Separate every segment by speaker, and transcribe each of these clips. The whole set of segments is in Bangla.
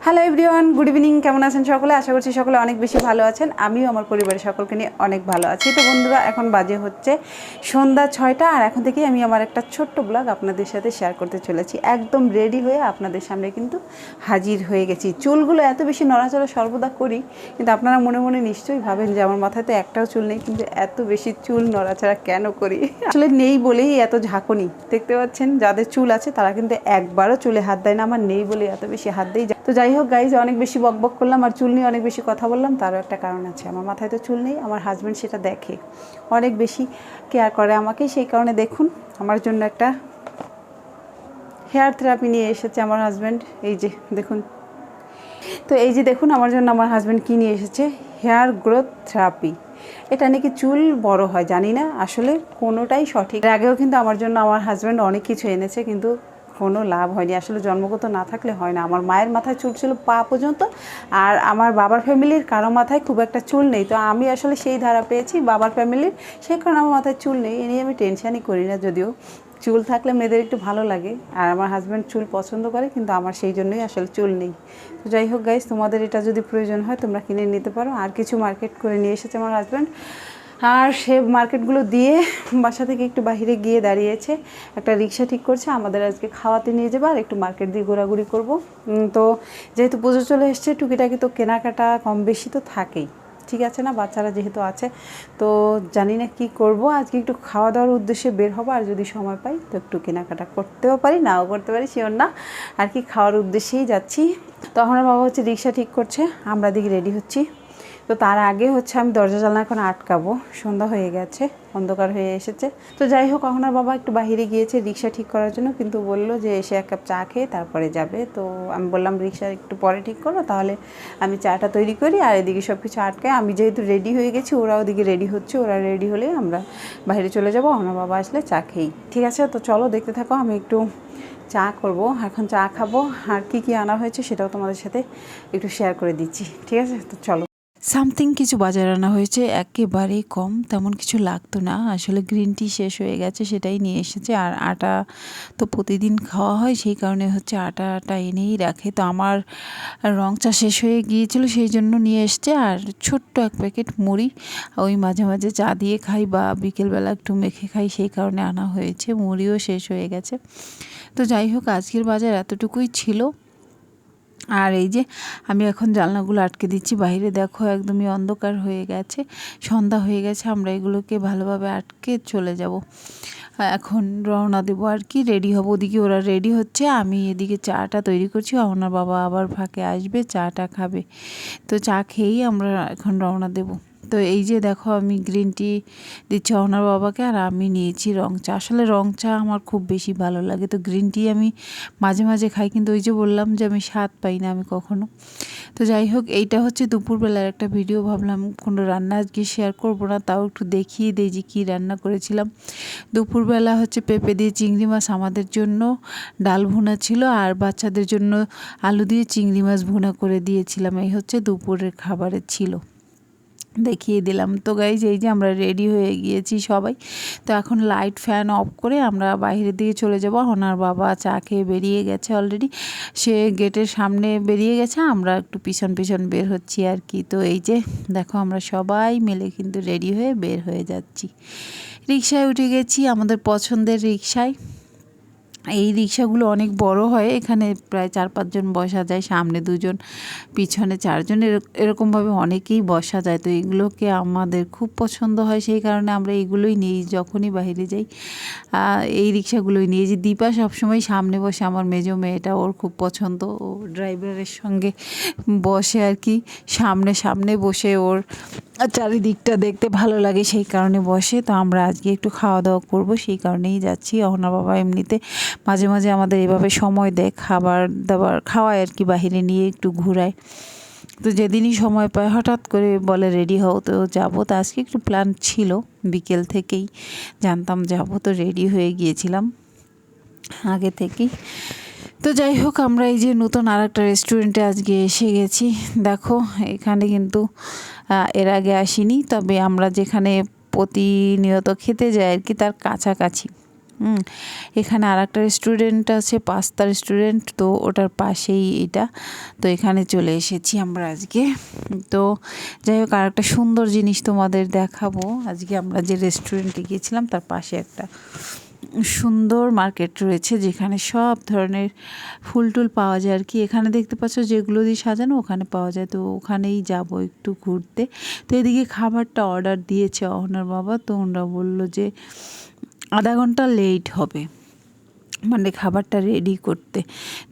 Speaker 1: Hello everyone, good evening. কেমন আছেন সকলে? আশা করছি সকলে অনেক বেশি ভালো আছেন। আমিও আমার পরিবারের সকলকে নিয়ে অনেক ভালো আছি। তো বন্ধুরা, এখন বাজে হচ্ছে সন্ধ্যা 6টা, আর এখন থেকেই আমি আমার একটা ছোট্ট ব্লগ আপনাদের সাথে শেয়ার করতে চলেছি। একদম রেডি হয়ে আপনাদের সামনে কিন্তু হাজির হয়ে গেছি। চুলগুলো এত বেশি নড়াচড়া সর্বদা করি, কিন্তু আপনারা মনে মনে নিশ্চয়ই ভাবেন যে আমার মাথায় তো একটাও চুল নেই, কিন্তু এত বেশি চুল নড়াচড়া কেন করি? আসলে নেই বলেই এত ঝাঁকুনি। দেখতে পাচ্ছেন, যাদের চুল আছে তারা কিন্তু একবারও চুলে হাত দেয় না, আমার নেই বলে এত বেশি হাত দেয়। তো যাই হোক গাইজ, অনেক বেশি বকবক করলাম আর চুল নিয়ে অনেক বেশি কথা বললাম। তারও একটা কারণ আছে, আমার মাথায় তো চুল নেই। আমার হাজব্যান্ড সেটা দেখে, অনেক বেশি কেয়ার করে আমাকে। সেই কারণে দেখুন, আমার জন্য একটা হেয়ার থেরাপি নিয়ে এসেছে আমার হাজব্যান্ড। এই যে দেখুন, তো এই যে দেখুন আমার জন্য আমার হাজব্যান্ড কী নিয়ে এসেছে, হেয়ার গ্রোথ থেরাপি। এটা নাকি চুল বড় হয়, জানি না আসলে কোনোটাই সঠিক। এর আগেও কিন্তু আমার জন্য আমার হাজব্যান্ড অনেক কিছু এনেছে, কিন্তু কোনো লাভ হয়নি। আসলে জন্মগত না থাকলে হয় না। আমার মায়ের মাথায় চুল ছিল পা পর্যন্ত, আর আমার বাবার ফ্যামিলির কারো মাথায় খুব একটা চুল নেই। তো আমি আসলে সেই ধারা পেয়েছি বাবার ফ্যামিলির, সেই কারণে আমার মাথায় চুল নেই। এ নিয়ে আমি টেনশানই করি না, যদিও চুল থাকলে মেয়েদের একটু ভালো লাগে। আর আমার হাজব্যান্ড চুল পছন্দ করে, কিন্তু আমার সেই জন্যই আসলে চুল নেই। তো যাই হোক গাইস, তোমাদের এটা যদি প্রয়োজন হয় তোমরা কিনে নিতে পারো। আর কিছু মার্কেট করে নিয়ে এসেছে আমার হাজব্যান্ড, আর সে মার্কেটগুলো দিয়ে বাসা থেকে একটু বাইরে গিয়ে দাঁড়িয়েছে, একটা রিক্সা ঠিক করছে। আমাদের আজকে খাওয়াতে নিয়ে যাবো আর একটু মার্কেট দিয়ে ঘোরাঘুরি করব। তো যেহেতু পুজো চলে এসছে, টুকিটাকি তো কেনাকাটা কম বেশি তো থাকেই, ঠিক আছে না? বাচ্চারা যেহেতু আছে, তো জানি না কী করব। আজকে একটু খাওয়া দাওয়ার উদ্দেশ্যে বের হবো, আর যদি সময় পাই তো একটু কেনাকাটা করতেও পারি, নাও করতে পারি, শিওর না। আর কি খাওয়ার উদ্দেশ্যেই যাচ্ছি। তো আমার বাবা হচ্ছে রিক্সা ঠিক করছে, আমরা দিকে রেডি হচ্ছি। তো তার আগে হচ্ছে আমি দরজা জানলা এখন আটকাবো, সন্ধ্যা হয়ে গেছে, অন্ধকার হয়ে এসেছে। তো যাই হোক, এখন আর বাবা একটু বাইরে গিয়েছে রিক্সা ঠিক করার জন্য, কিন্তু বললো যে এসে এক কাপ চা খেয়ে তারপরে যাবে। তো আমি বললাম রিক্সা একটু পরে ঠিক করো, তাহলে আমি চাটা তৈরি করি আর এদিকে সব কিছু আটকায়। আমি যেহেতু রেডি হয়ে গেছি, ওরা ওদিকে রেডি হচ্ছে, ওরা রেডি হলে আমরা বাইরে চলে যাবো। আমার বাবা আসলে চা খেয়েই, ঠিক আছে? তো চলো দেখতে থাকো, আমি একটু চা করব, এখন চা খাবো। আর কি কি আনা হয়েছে সেটাও তোমাদের সাথে একটু শেয়ার করে দিচ্ছি, ঠিক আছে? তো চলো। সামথিং কিছু বাজার আনা হয়েছে, একেবারেই কম, তেমন কিছু লাগতো না। আসলে গ্রিন টি শেষ হয়ে গেছে, সেটাই নিয়ে এসেছে। আর আটা তো প্রতিদিন খাওয়া হয়, সেই কারণে হচ্ছে আটাটা এনেই রাখে। তো আমার রং চা শেষ হয়ে গিয়েছিল, সেই জন্য নিয়ে এসছে। আর ছোট্ট এক প্যাকেট মুড়ি, ওই মাঝে মাঝে চা দিয়ে খাই বা বিকেলবেলা একটু মেখে খাই, সেই কারণে আনা হয়েছে। মুড়িও শেষ হয়ে গেছে। তো যাই হোক, আজকের বাজার এতটুকুই ছিল। আর এই যে আমি এখন জানলাগুলো আটকে দিচ্ছি, বাইরে দেখো একদমই অন্ধকার হয়ে গেছে, সন্ধ্যা হয়ে গেছে। আমরা এগুলোকে ভালোভাবে আটকে চলে যাব। এখন রওনা দেবো আর কি, রেডি হব। ওদিকে ওরা রেডি হচ্ছে, আমি এদিকে চাটা তৈরি করছি। ওনার বাবা আবার ফাঁকে আসবে, চাটা খাবে। তো চা খেয়েই আমরা এখন রওনা দেবো। তো এই যে দেখো, আমি গ্রিন টি দিচ্ছি ওনার বাবাকে, আর আমি নিয়েছি রং চা। আসলে রং চা আমার খুব বেশি ভালো লাগে। তো গ্রিন টি আমি মাঝে মাঝে খাই, কিন্তু ওই যে বললাম যে আমি স্বাদ পাই না আমি কখনো। তো যাই হোক, এইটা হচ্ছে দুপুরবেলার একটা ভিডিও। ভাবলাম কোনো রান্না আজকে শেয়ার করবো না, তাও একটু দেখিয়ে দিই যে কী রান্না করেছিলাম। দুপুরবেলা হচ্ছে পেঁপে দিয়ে চিংড়ি মাছ আমাদের জন্য ডাল ভুনা ছিল, আর বাচ্চাদের জন্য আলু দিয়ে চিংড়ি মাছ ভুনা করে দিয়েছিলাম। এই হচ্ছে দুপুরের খাবারের ছিল, দেখিয়ে দিলাম। তো গাইজ, এই যে আমরা রেডি হয়ে গিয়েছি সবাই। তো এখন লাইট ফ্যান অফ করে আমরা বাইরের দিকে চলে যাব। ওনার বাবা চা খেয়ে বেরিয়ে গেছে অলরেডি, সে গেটের সামনে বেরিয়ে গেছে, আমরা একটু পিছন পিছন বের হচ্ছি আর কি। তো এই যে দেখো, আমরা সবাই মিলে কিন্তু রেডি হয়ে বের হয়ে যাচ্ছি। রিকশায় উঠে গেছি, আমাদের পছন্দের রিকশায়। এই রিক্সাগুলো অনেক বড় হয়, এখানে প্রায় 4-5 জন বসা যায়, সামনে 2 জন, পিছনে 4 জন, এরকমভাবে অনেকেই বসা যায়। তো এগুলোকে আমাদের খুব পছন্দ হয়, সেই কারণে আমরা এগুলোই নিই যখনই বাইরে যাই। এই রিক্সাগুলোই নিয়ে যে দীপা সবসময় সামনে বসে, আমার মেজো মেয়েটা, ওর খুব পছন্দ, ও ড্রাইভারের সঙ্গে বসে আর কি, সামনে সামনে বসে ওর চারিদিকটা দেখতে ভালো লাগে, সেই কারণে বসে। তো আমরা আজকে একটু খাওয়া দাওয়া করব, সেই কারণেই যাচ্ছি। ওনার বাবা এমনিতে মাঝে মাঝে আমাদের এভাবে সময় দেয়, খাবার দাবার খাওয়ায় আর কি, বাহিরে নিয়ে একটু ঘুরায়। তো যেদিনই সময় পায় হঠাৎ করে বলে রেডি হও, তো যাবো। তো আজকে একটু প্ল্যান ছিল, বিকেল থেকেই জানতাম যাব, তো রেডি হয়ে গিয়েছিলাম আগে থেকেই। তো যাই হোক, আমরা এই যে নতুন আর একটা রেস্টুরেন্টে আজকে এসে গেছি। দেখো, এখানে কিন্তু এর আগে আসিনি, তবে আমরা যেখানে প্রতিনিয়ত খেতে যাই আর কি, তার কাছাকাছি। এখানে আর একটা রেস্টুরেন্ট আছে, পাস্তা রেস্টুরেন্ট, তো ওটার পাশেই এটা। তো এখানে চলে এসেছি আমরা আজকে। তো যাই হোক, আর একটা সুন্দর জিনিস তোমাদের দেখাবো। আজকে আমরা যে রেস্টুরেন্টে গিয়েছিলাম তার পাশে একটা সুন্দর মার্কেট রয়েছে, যেখানে সব ধরনের ফুল টুল পাওয়া যায় আর কি। এখানে দেখতে পাচ্ছ যেগুলো দিয়ে সাজানো ওখানে পাওয়া যায়, তো ওখানেই যাব একটু ঘুরতে। তো এদিকে খাবারটা অর্ডার দিয়েছে অহনার বাবা, তো ওনারা বললো যে আধা ঘন্টা লেট হবে, মানে খাবারটা রেডি করতে।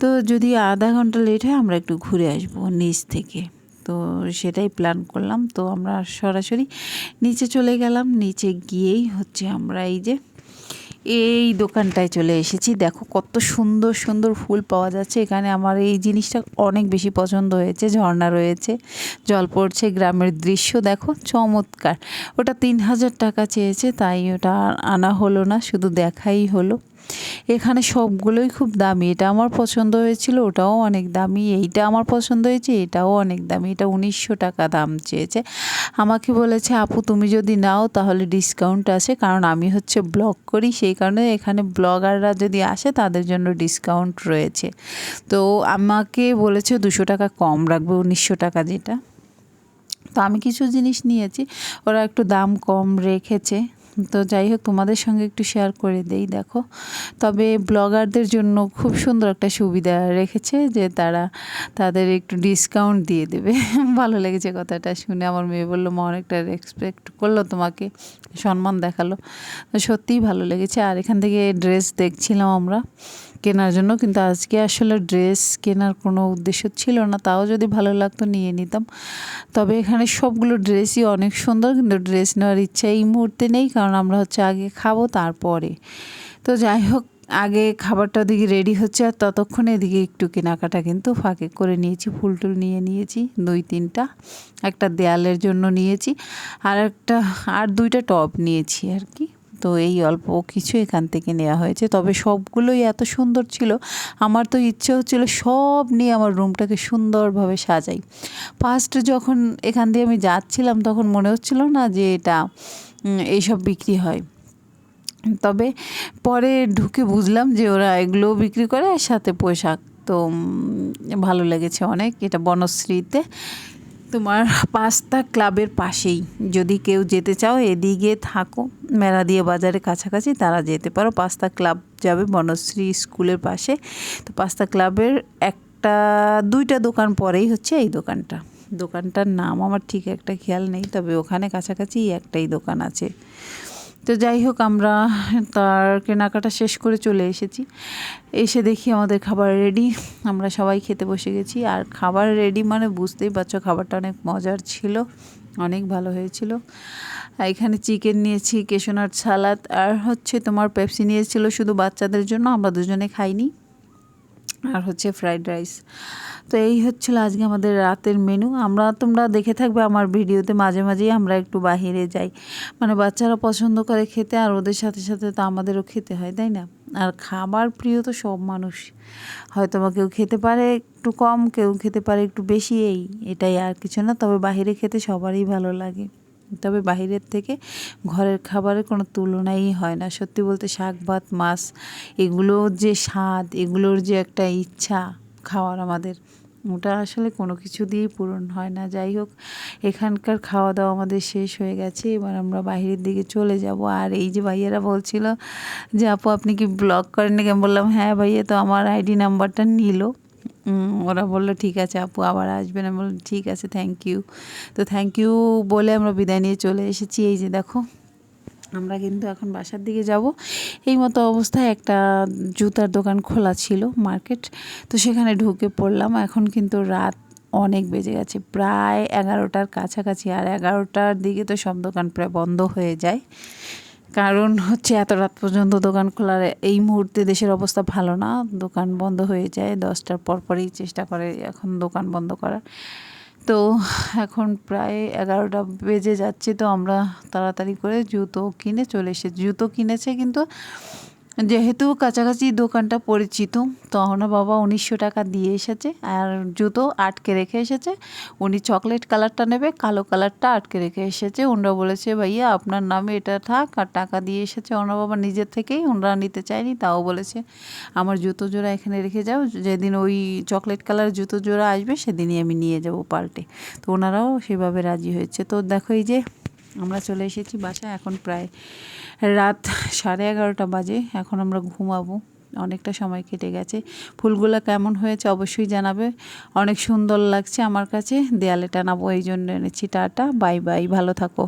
Speaker 1: তো যদি আধা ঘন্টা লেট হয় আমরা একটু ঘুরে আসবো নিচ থেকে, তো সেটাই প্ল্যান করলাম। তো আমরা সরাসরি নিচে চলে গেলাম। নিচে গিয়েই হচ্ছে আমরা এই দোকানটায় চলে এসেছি। দেখো কত সুন্দর সুন্দর ফুল পাওয়া যাচ্ছে এখানে। আমার এই জিনিসটা অনেক বেশি পছন্দ হয়েছে। ঝর্ণা রয়েছে, জল পড়ছে, গ্রামের দৃশ্য দেখো চমৎকার। ওটা 3,000 টাকা চেয়েছে, তাই ওটা আনা হলো না, শুধু দেখাই হলো। এখানে সবগুলোই খুব দামি। এটা আমার পছন্দ হয়েছিল, ওটাও অনেক দামি। এইটা আমার পছন্দ হয়েছে, এটাও অনেক দামি। এটা 1900 টাকা দাম চেয়েছে। আমাকে বলেছে আপু তুমি যদি নাও তাহলে ডিসকাউন্ট আছে, কারণ আমি হচ্ছে ব্লগ করি, সেই কারণে এখানে ব্লগাররা যদি আসে তাদের জন্য ডিসকাউন্ট রয়েছে। তো আমাকে বলেছে 200 টাকা কম রাখবে, 1900 টাকা যেটা। তো আমি কিছু জিনিস নিয়েছি, ওরা একটু দাম কম রেখেছে। তো যাই হোক, তোমাদের সঙ্গে একটু শেয়ার করে দেই। দেখো, তবে ব্লগারদের জন্য খুব সুন্দর একটা সুবিধা রেখেছে, যে তাদের একটু ডিসকাউন্ট দিয়ে দেবে। ভালো লেগেছে কথাটা শুনে। আমার মেয়ে বললো মা অনেকটা রেসপেক্ট করলো, তোমাকে সম্মান দেখালো। তো সত্যিই ভালো লেগেছে। আর এখান থেকে ড্রেস দেখছিলাম আমরা কেনার জন্য, কিন্তু আজকে আসলে ড্রেস কেনার কোনো উদ্দেশ্য ছিল না, তাও যদি ভালো লাগতো নিয়ে নিতাম। তবে এখানে সবগুলো ড্রেসই অনেক সুন্দর, কিন্তু ড্রেস নেওয়ার ইচ্ছা এই মুহূর্তে নেই, কারণ আমরা হচ্ছে আগে খাবো তারপরে। তো যাই হোক, আগে খাবারটা দিকে রেডি হচ্ছে, আর ততক্ষণে এদিকে একটু কেনাকাটা কিন্তু ফাঁকে করে নিয়েছি। ফুল টুল নিয়ে নিয়েছি 2-3টা, একটা দেয়ালের জন্য নিয়েছি, আর 2টা টব নিয়েছি আর কি। তো এই অল্প কিছু এখান থেকে নেওয়া হয়েছে, তবে সবগুলোই এত সুন্দর ছিল, আমার তো ইচ্ছে হচ্ছিল সব নিয়ে আমার রুমটাকে সুন্দরভাবে সাজাই। ফার্স্ট যখন এখান দিয়ে আমি যাচ্ছিলাম তখন মনে হচ্ছিল না যে এটা এইসব বিক্রি হয়, তবে পরে ঢুকে বুঝলাম যে ওরা এগুলো বিক্রি করে, আর সাথে পোশাক। তো ভালো লেগেছে অনেক। এটা বনশ্রীতে তোমার পাস্তা ক্লাবের পাশেই। যদি কেউ যেতে চাও এদিকে থাকো, মেলা দিয়ে বাজারের কাছাকাছি, তারা যেতে পারো। পাস্তা ক্লাব যাবে বনশ্রী স্কুলের পাশে। তো পাস্তা ক্লাবের 2টা দোকান পরেই হচ্ছে এই দোকানটার নাম আমার ঠিক একটা খেয়াল নেই, তবে ওখানে কাছাকাছি একটাই দোকান আছে। তো যাই হোক, আমরা তার কেনাকাটা শেষ করে চলে এসেছি। এসে দেখি আমাদের খাবার রেডি, আমরা সবাই খেতে বসে গেছি। আর খাবার রেডি মানে বুঝতেই পারছো, খাবারটা অনেক মজার ছিল, অনেক ভালো হয়েছিল। এখানে চিকেন নিয়েছি, কেশনাট সালাদ, আর হচ্ছে তোমার পেপসি নিয়েছিল শুধু বাচ্চাদের জন্য, আমরা দুজনে খাইনি, আর হচ্ছে ফ্রাইড রাইস। তো এই হচ্ছিল আজকে আমাদের রাতের মেনু। তোমরা দেখে থাকবে আমার ভিডিওতে, মাঝে মাঝেই আমরা একটু বাহিরে যাই, মানে বাচ্চারা পছন্দ করে খেতে, আর ওদের সাথে সাথে তো আমাদেরও খেতে হয়, তাই না? আর খাবার প্রিয় তো সব মানুষ, হয়তো বা কেউ খেতে পারে একটু কম, কেউ খেতে পারে একটু বেশি, এটাই আর কিছু না। তবে বাহিরে খেতে সবারই ভালো লাগে, তবে বাহিরের থেকে ঘরের খাবারের কোনো তুলনাই হয় না। সত্যি বলতে শাক ভাত মাছ, এগুলোর যে স্বাদ, এগুলোর যে একটা ইচ্ছা খাওয়ার আমাদের, ওটা আসলে কোনো কিছু দিয়েই পূরণ হয় না। যাই হোক, এখানকার খাওয়া দাওয়া আমাদের শেষ হয়ে গেছে, এবার আমরা বাইরের দিকে চলে যাব। আর এই যে ভাইয়েরা বলছিল যে আপু আপনি কি ব্লগ করেন নাকি, আমি বললাম হ্যাঁ ভাইয়া, তো আমার আইডি নাম্বারটা নিল। ওরা বললো ঠিক আছে আপু আবার আসবেন, আমি বললাম ঠিক আছে, থ্যাংক ইউ। তো থ্যাংক ইউ বলে আমরা বিদায় নিয়ে চলে এসেছি। এই যে দেখো, আমরা কিন্তু এখন বাসার দিকে যাব। এই মতো অবস্থায় একটা জুতার দোকান খোলা ছিল, মার্কেট, তো সেখানে ঢুকে পড়লাম। এখন কিন্তু রাত অনেক বেজে গেছে, প্রায় 11টার কাছাকাছি, আর 11টার দিকে তো সব দোকান প্রায় বন্ধ হয়ে যায়, কারণ হচ্ছে এত রাত পর্যন্ত দোকান খোলার এই মুহূর্তে দেশের অবস্থা ভালো না, দোকান বন্ধ হয়ে যায় 10টার পরপরই চেষ্টা করে এখন দোকান বন্ধ করার। তো এখন প্রায় 11টা বেজে যাচ্ছে, তো আমরা তাড়াতাড়ি করে জুতো কিনে চলে এসেছি। জুতো কিনেছে কিন্তু যেহেতু কাছাকাছি দোকানটা পরিচিত, তখন বাবা 1900 টাকা দিয়ে এসেছে আর জুতো আটকে রেখে এসেছে। উনি চকলেট কালারটা নেবে, কালো কালারটা আটকে রেখে এসেছে। ওনারা বলেছে ভাইয়া আপনার নামে এটা থাক, আর টাকা দিয়ে এসেছে ওনার বাবা নিজের থেকেই, ওনারা নিতে চায়নি, তাও বলেছে আমার জুতো জোড়া এখানে রেখে যাও, যেদিন ওই চকলেট কালার জুতো জোড়া আসবে সেদিনই আমি নিয়ে যাব পাল্টে। তো ওনারাও সেভাবে রাজি হয়েছে। তো দেখো এই যে আমরা চলে এসেছি বাসায়, এখন প্রায় রাত 11:30 বাজে। এখন আমরা ঘুমাবো, অনেকটা সময় কেটে গেছে। ফুলগুলো কেমন হয়েছে অবশ্যই জানাবে, অনেক সুন্দর লাগছে আমার কাছে। দেয়ালে টানাবো এই জন্য এনেছি। টাটা, বাই বাই, ভালো থাকো।